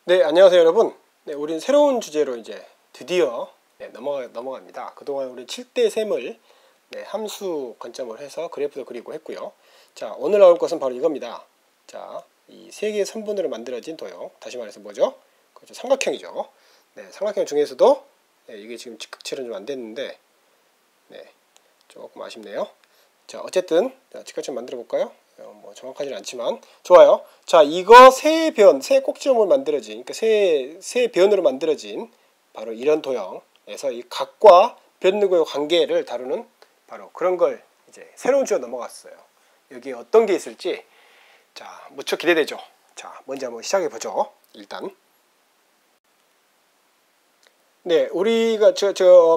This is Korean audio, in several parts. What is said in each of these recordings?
네, 안녕하세요 여러분. 네, 우리는 새로운 주제로 이제 드디어 넘어갑니다. 그동안 우리 7대 셈을 함수 관점을 해서 그래프도 그리고 했고요. 자, 오늘 나올 것은 바로 이겁니다. 자, 이 세 개의 선분으로 만들어진 도형, 다시 말해서 뭐죠? 그렇죠, 삼각형이죠. 네, 삼각형 중에서도 이게 지금 직각체는 좀 안 됐는데 조금 아쉽네요. 자, 어쨌든 직각체 만들어 볼까요? 뭐 정확하지는 않지만 좋아요. 자, 이거 세 꼭지점으로 만들어진, 그러니까 세 변으로 만들어진 바로 이런 도형에서 이 각과 변들과의 관계를 다루는 바로 그런 걸 이제 새로운 주에 넘어갔어요. 여기에 어떤 게 있을지 자, 무척 기대되죠. 자, 먼저 한번 시작해 보죠. 일단 우리가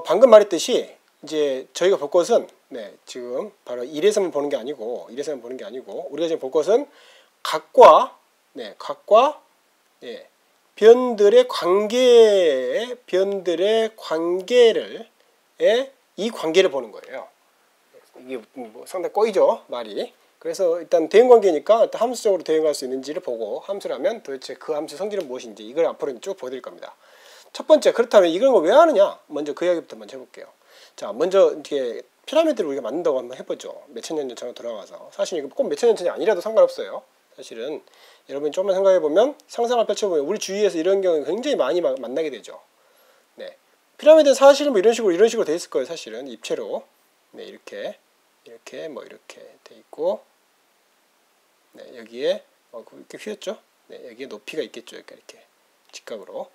방금 말했듯이 이제 저희가 볼 것은 지금 바로 1에서만 보는 게 아니고 우리가 지금 볼 것은 각과 변들의 관계를 이 관계를 보는 거예요. 이게 뭐 상당히 꼬이죠, 말이. 그래서 일단 대응관계니까 함수적으로 대응할 수 있는지를 보고, 함수라면 도대체 그 함수의 성질은 무엇인지 이걸 앞으로 쭉 보여드릴 겁니다. 첫 번째, 그렇다면 이런 걸 왜 하느냐? 먼저 그 이야기부터 먼저 해볼게요. 자, 먼저 이렇게 피라미드를 우리가 만든다고 한번 해보죠. 몇천 년 전으로 돌아가서. 사실 이거 꼭 몇천 년 전이 아니라도 상관없어요. 사실은 여러분이 조금만 생각해보면, 상상을 펼쳐보면 우리 주위에서 이런 경우 굉장히 많이 만나게 되죠. 피라미드는 사실은 뭐 이런 식으로 돼 있을 거예요. 사실은 입체로 이렇게 뭐 이렇게 돼 있고, 여기에 이렇게 휘었죠. 여기에 높이가 있겠죠. 이렇게 직각으로.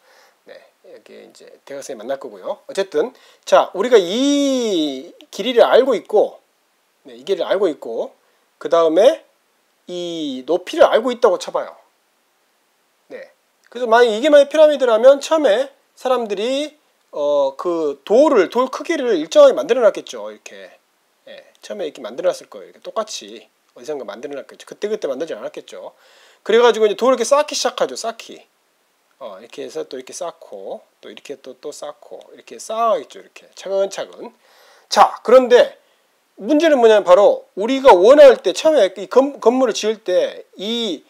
여기에 이제 대각선이 만날 거고요. 어쨌든 자, 우리가 이 길이를 알고 있고, 이 길이를 알고 있고, 그 다음에 이 높이를 알고 있다고 쳐봐요. 그래서 이게 만약 피라미드라면 처음에 사람들이 그 돌 크기를 일정하게 만들어놨겠죠. 이렇게 처음에 이렇게 만들어놨을 거예요. 이렇게 똑같이 어디선가 만들어놨겠죠. 그때 만들지 않았겠죠. 그래가지고 이제 돌을 이렇게 쌓기 시작하죠. 쌓기. 이렇게 해서 또 이렇게 쌓고, 또 이렇게 또 쌓고, 이렇게 쌓아있죠. 이렇게 차근차근. 자, 그런데 문제는 뭐냐면 바로 우리가 원할 때 처음에 이 건물을 지을 때 이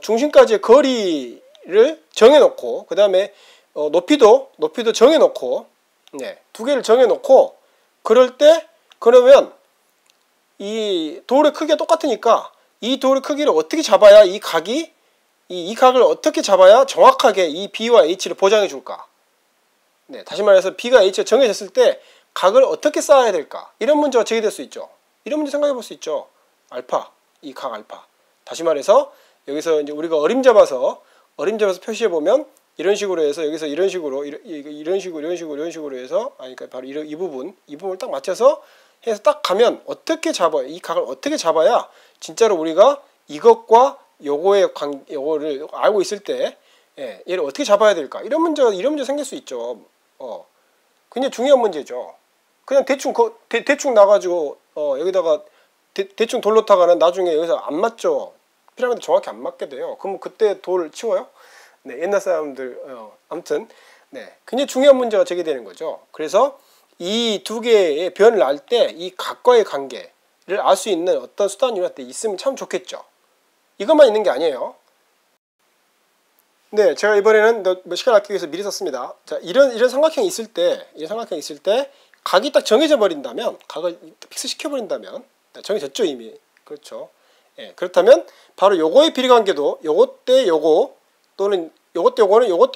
중심까지의 거리를 정해놓고, 그 다음에 높이도 정해놓고, 두 개를 정해놓고, 그러면 이 돌의 크기가 똑같으니까 이 돌의 크기를 어떻게 잡아야 이 각을 어떻게 잡아야 정확하게 이 B와 H를 보장해 줄까? 다시 말해서 B가 H가 정해졌을 때 각을 어떻게 쌓아야 될까? 이런 문제가 제기될 수 있죠. 이런 문제 생각해 볼 수 있죠. 알파, 이 각 알파. 다시 말해서 여기서 이제 우리가 어림 잡아서 표시해 보면 이런 식으로 해서 여기서 이런 식으로 해서 그러니까 바로 이 부분을 딱 맞춰서 해서 딱 가면 어떻게 잡아요? 이 각을 어떻게 잡아야 진짜로 우리가 이것과 요거를 알고 있을 때 얘를 어떻게 잡아야 될까? 이런 문제 생길 수 있죠. 굉장히 중요한 문제죠. 그냥 대충 나가지고 여기다가 대충 돌 놓다가는 나중에 여기서 안 맞죠. 피라미드 정확히 안 맞게 돼요. 그럼 그때 돌 치워요? 옛날 사람들 아무튼 굉장히 중요한 문제가 제기되는 거죠. 그래서 이 두 개의 변을 알 때 이 각과의 관계를 알 수 있는 어떤 수단이 있으면 참 좋겠죠. 이것만 있는 게 아니에요. 제가 이번에는 시간 아끼기 위해서 미리 썼습니다. 자, 이런 삼각형이 있을 때 각이 딱 정해져 버린다면, 각을 픽스 시켜 버린다면, 정해졌죠 이미. 그렇죠. 그렇다면 바로 요거의 비례관계도 요것 대 요거, 또는 요것 대 요거는 요것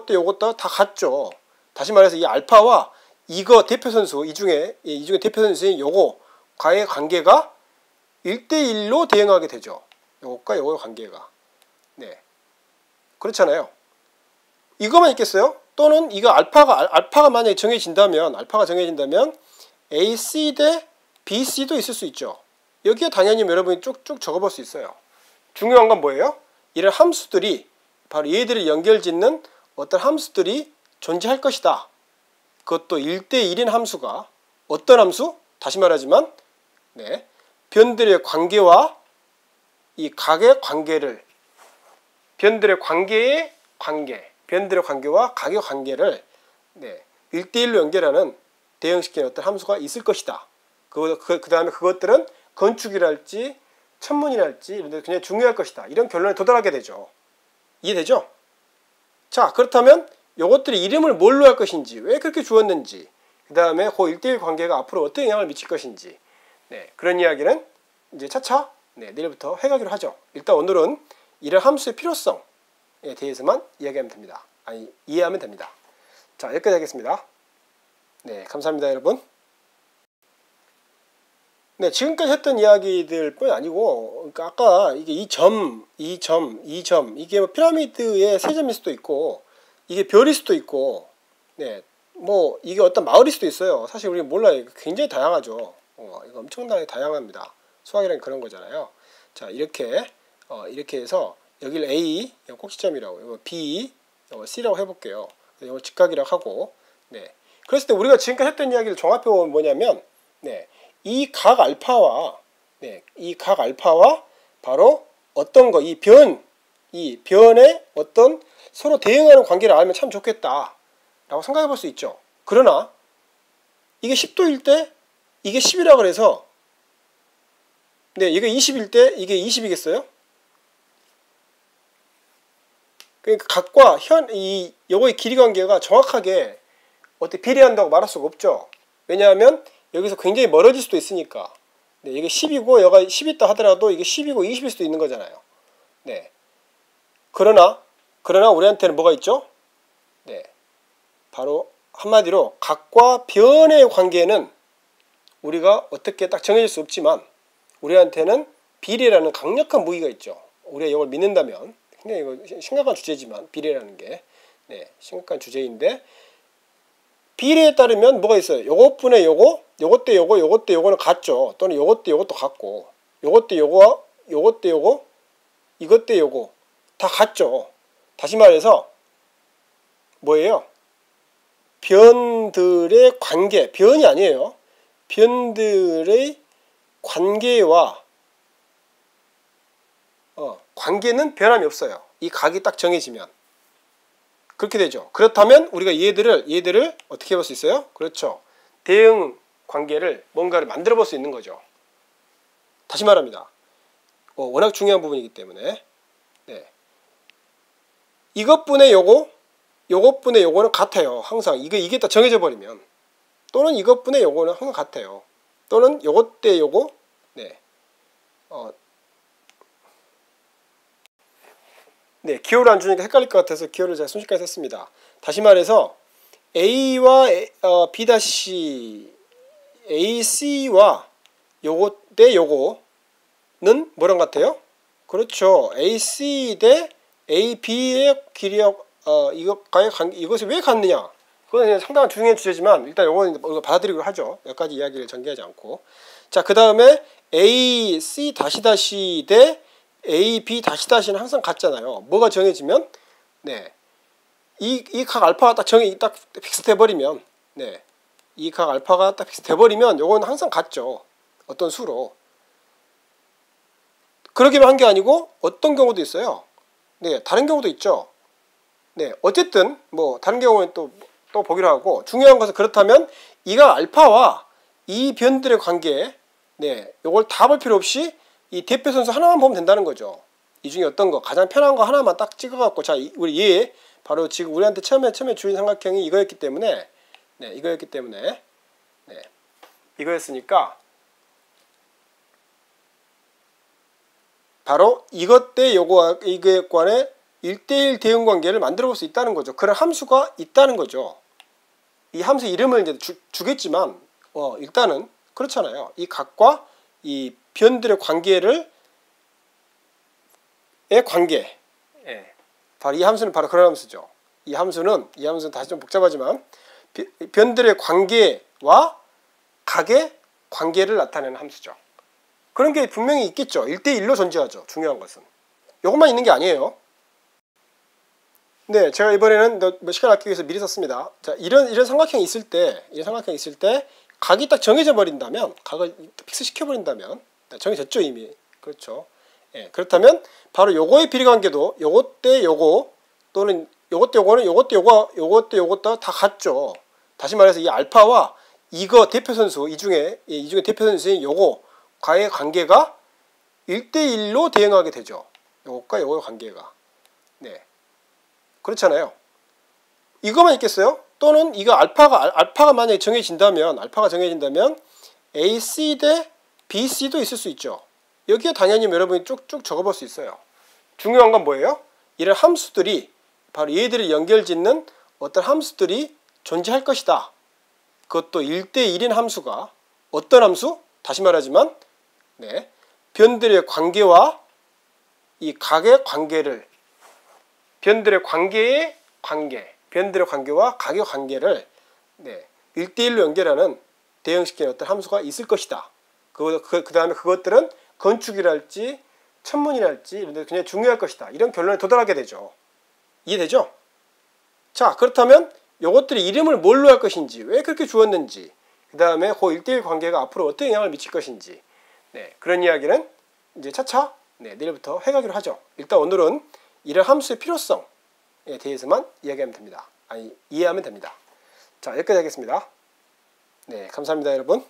대 요것도 다 같죠. 다시 말해서 이 알파와 이거 대표선수, 이 중에 대표 선수인 요거과의 관계가 1대1로 대응하게 되죠. 요것과 요거의 관계가. 그렇잖아요. 이거만 있겠어요? 또는 이거 알파가 만약에 정해진다면 AC 대 BC도 있을 수 있죠. 여기에 당연히 여러분이 쭉쭉 적어볼 수 있어요. 중요한 건 뭐예요? 이런 함수들이, 바로 얘들을 연결짓는 어떤 함수들이 존재할 것이다. 그것도 1대1인 함수가, 어떤 함수? 다시 말하지만 변들의 관계와 이 각의 관계를, 변들의 관계와 각의 관계를 1대1로 연결하는, 대응시키는 어떤 함수가 있을 것이다. 그 다음에 그것들은 건축이랄지 천문이랄지 이런 데 굉장히 중요할 것이다. 이런 결론에 도달하게 되죠. 이해되죠? 자, 그렇다면 요것들이 이름을 뭘로 할 것인지, 왜 그렇게 주었는지, 그 다음에 그 1대1 관계가 앞으로 어떤 영향을 미칠 것인지, 네, 그런 이야기는 이제 차차 내일부터 해가기로 하죠. 일단 오늘은 이런 함수의 필요성에 대해서만 이야기하면 됩니다. 아니, 이해하면 됩니다. 자, 여기까지 하겠습니다. 네, 감사합니다, 여러분. 네, 지금까지 했던 이야기들 뿐 아니고, 그러니까 아까 이게 이 점, 이게 뭐 피라미드의 세 점일 수도 있고, 이게 별일 수도 있고, 네, 뭐 이게 어떤 마을일 수도 있어요. 사실 우리 몰라요. 굉장히 다양하죠. 이거 엄청나게 다양합니다. 수학이란 그런 거잖아요. 자, 이렇게 해서 여기를 A, 꼭지점이라고, 이거 B, C라고 해볼게요. 이거 직각이라고 하고, 네. 그랬을 때 우리가 지금까지 했던 이야기를 종합해 보면 뭐냐면, 네, 이 각 알파와, 네, 이 각 알파와 바로 어떤 거, 이 변의 어떤 서로 대응하는 관계를 알면 참 좋겠다 라고 생각해 볼 수 있죠. 그러나 이게 10도일 때 이게 10이라 그래서, 네, 이게 20일 때 이게 20이겠어요? 그러니까 각과 요거의 길이 관계가 정확하게 어떻게 비례한다고 말할 수가 없죠. 왜냐하면 여기서 굉장히 멀어질 수도 있으니까. 네, 이게 10이고 여가 10이 있다 하더라도 이게 10이고 20일 수도 있는 거잖아요. 네. 그러나 우리한테는 뭐가 있죠? 네. 바로 한마디로 각과 변의 관계는 우리가 어떻게 딱 정해질 수 없지만 우리한테는 비례라는 강력한 무기가 있죠. 우리가 이걸 믿는다면 굉장히 이거 심각한 주제지만 비례라는 게, 네, 심각한 주제인데, 비례에 따르면 뭐가 있어요? 요것분의 요거, 요것 대 요거, 요것 대 요거는 같죠. 또는 요것 대 요것도 같고, 요것 대 요거와 요것 대 요거, 이것 대 요거 다 같죠. 다시 말해서 뭐예요? 변들의 관계, 변이 아니에요. 변들의 관계와 관계는 변함이 없어요. 이 각이 딱 정해지면 그렇게 되죠. 그렇다면 우리가 얘들을 어떻게 해볼 수 있어요? 그렇죠. 대응 관계를 뭔가를 만들어 볼 수 있는 거죠. 다시 말합니다. 워낙 중요한 부분이기 때문에, 네, 이것분의 요거, 요것분의 요거는 같아요. 항상 이게 딱 정해져 버리면, 또는 이것분의 요거는 항상 같아요. 또는 요것 대 요거, 네, 네, 기호를 안 주니까 헷갈릴 것 같아서 기호를 제가 순식간에 썼습니다. 다시 말해서 A와 B' AC와 요거 대 요거는 뭐랑 같아요? 그렇죠. AC 대 AB의 길이와 이것과의 관계, 이것이 왜 같느냐? 그건 상당한 중요한 주제지만 일단 요거는 받아들이기로 하죠. 여기까지 이야기를 전개하지 않고. 자, 그 다음에 AC 다시 대 AB 다시는 항상 같잖아요. 뭐가 정해지면, 네, 이 각 알파가 딱 픽스돼 버리면, 네, 이 각 알파가 딱 픽스돼 버리면 요건 항상 같죠. 어떤 수로. 그러기만 한 게 아니고 어떤 경우도 있어요. 네, 다른 경우도 있죠. 네, 어쨌든 뭐 다른 경우는 또 보기로 하고, 중요한 것은 그렇다면 이 각 알파와 이 변들의 관계, 네, 요걸 다 볼 필요 없이 이 대표 선수 하나만 보면 된다는 거죠. 이 중에 어떤 거 가장 편한 거 하나만 딱 찍어갖고, 자, 우리 얘 바로 지금 우리한테 처음에 주인 삼각형이 이거였기 때문에, 네, 네, 이거였으니까 바로 이것 대 요거와 이거에 관해 1대1 대응 관계를 만들어 볼 수 있다는 거죠. 그런 함수가 있다는 거죠. 이 함수 이름을 이제 주겠지만 일단은 그렇잖아요. 이 각과 이 변들의 관계, 예, 바로 이 함수는 바로 그런 함수죠. 이 함수는 다시 좀 복잡하지만 변들의 관계와 각의 관계를 나타내는 함수죠. 그런 게 분명히 있겠죠. 1대1로 존재하죠. 중요한 것은 이것만 있는 게 아니에요. 네, 제가 이번에는 시간 아끼기 위해서 미리 썼습니다. 자, 이런 삼각형이 있을 때 각이 딱 정해져 버린다면, 각을 픽스 시켜 버린다면, 정해졌죠 이미. 그렇죠. 예, 그렇다면 바로 요거의 비례관계도 요것 대 요거, 또는 요것 대 요거는 요것 대 요것도 다 같죠. 다시 말해서 이 알파와 이거 대표 선수, 이 중에 대표 선수인 요거과의 관계가 1대1로 대응하게 되죠. 요것과 요거의 관계가. 네. 그렇잖아요. 이거만 있겠어요? 또는 이거 알파가 만약에 정해진다면 AC 대 BC도 있을 수 있죠. 여기에 당연히 여러분이 쭉쭉 적어볼 수 있어요. 중요한 건 뭐예요? 이런 함수들이 바로 얘들을 연결짓는 어떤 함수들이 존재할 것이다. 그것도 1대1인 함수가 어떤 함수? 다시 말하지만 변들의 관계와 이 각의 관계를 변들의 관계와 각의 관계를 1대1로 연결하는 대형식의 어떤 함수가 있을 것이다. 그 다음에 그것들은 건축이랄지 천문이랄지 이런 데 굉장히 중요할 것이다. 이런 결론에 도달하게 되죠. 이해되죠? 자, 그렇다면 이것들이 이름을 뭘로 할 것인지, 왜 그렇게 주었는지, 그 다음에 그 1대1 관계가 앞으로 어떤 영향을 미칠 것인지, 그런 이야기는 이제 차차 내일부터 해가기로 하죠. 일단 오늘은 이런 함수의 필요성에 대해서만 이야기하면 됩니다. 이해하면 됩니다. 자, 여기까지 하겠습니다. 감사합니다, 여러분.